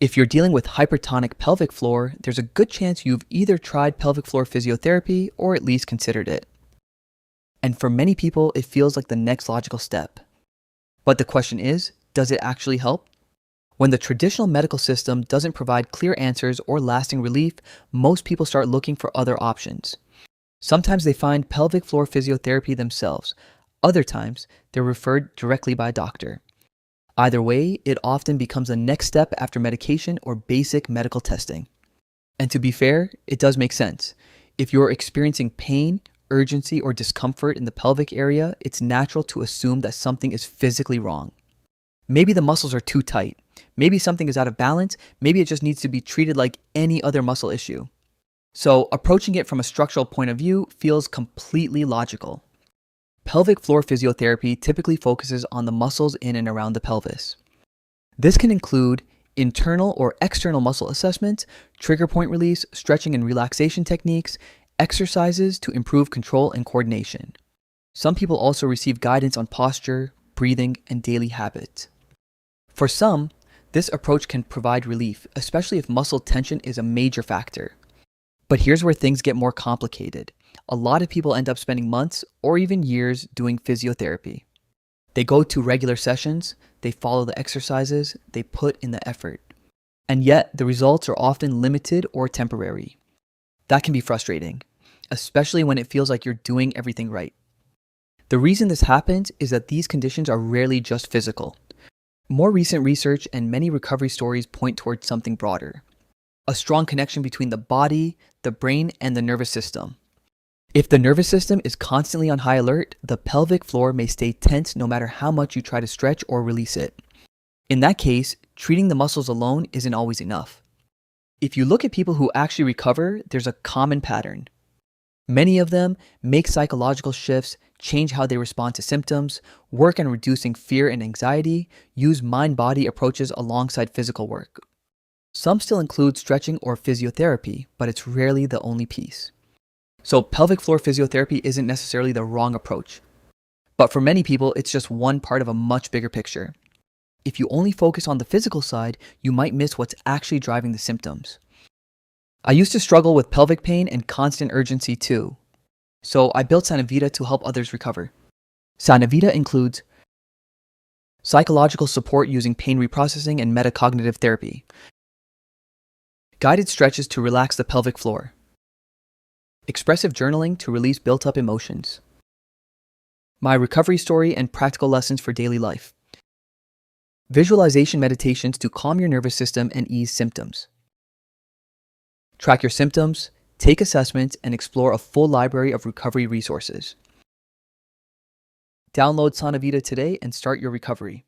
If you're dealing with hypertonic pelvic floor, there's a good chance you've either tried pelvic floor physiotherapy or at least considered it. And for many people, it feels like the next logical step. But the question is, does it actually help? When the traditional medical system doesn't provide clear answers or lasting relief, most people start looking for other options. Sometimes they find pelvic floor physiotherapy themselves. Other times, they're referred directly by a doctor. Either way, it often becomes a next step after medication or basic medical testing. And to be fair, it does make sense. If you're experiencing pain, urgency, or discomfort in the pelvic area, it's natural to assume that something is physically wrong. Maybe the muscles are too tight. Maybe something is out of balance. Maybe it just needs to be treated like any other muscle issue. So approaching it from a structural point of view feels completely logical. Pelvic floor physiotherapy typically focuses on the muscles in and around the pelvis. This can include internal or external muscle assessment, trigger point release, stretching and relaxation techniques, exercises to improve control and coordination. Some people also receive guidance on posture, breathing, and daily habits. For some, this approach can provide relief, especially if muscle tension is a major factor. But here's where things get more complicated. A lot of people end up spending months or even years doing physiotherapy. They go to regular sessions, they follow the exercises, they put in the effort. And yet, the results are often limited or temporary. That can be frustrating, especially when it feels like you're doing everything right. The reason this happens is that these conditions are rarely just physical. More recent research and many recovery stories point towards something broader. A strong connection between the body, the brain, and the nervous system. If the nervous system is constantly on high alert, the pelvic floor may stay tense no matter how much you try to stretch or release it. In that case, treating the muscles alone isn't always enough. If you look at people who actually recover, there's a common pattern. Many of them make psychological shifts, change how they respond to symptoms, work on reducing fear and anxiety, use mind-body approaches alongside physical work. Some still include stretching or physiotherapy, but it's rarely the only piece. So pelvic floor physiotherapy isn't necessarily the wrong approach. But for many people, it's just one part of a much bigger picture. If you only focus on the physical side, you might miss what's actually driving the symptoms. I used to struggle with pelvic pain and constant urgency too. So I built Sanavita to help others recover. Sanavita includes psychological support using pain reprocessing and metacognitive therapy, guided stretches to relax the pelvic floor, expressive journaling to release built-up emotions, my recovery story and practical lessons for daily life, visualization meditations to calm your nervous system and ease symptoms. Track your symptoms, take assessments, and explore a full library of recovery resources. Download Sanavita today and start your recovery.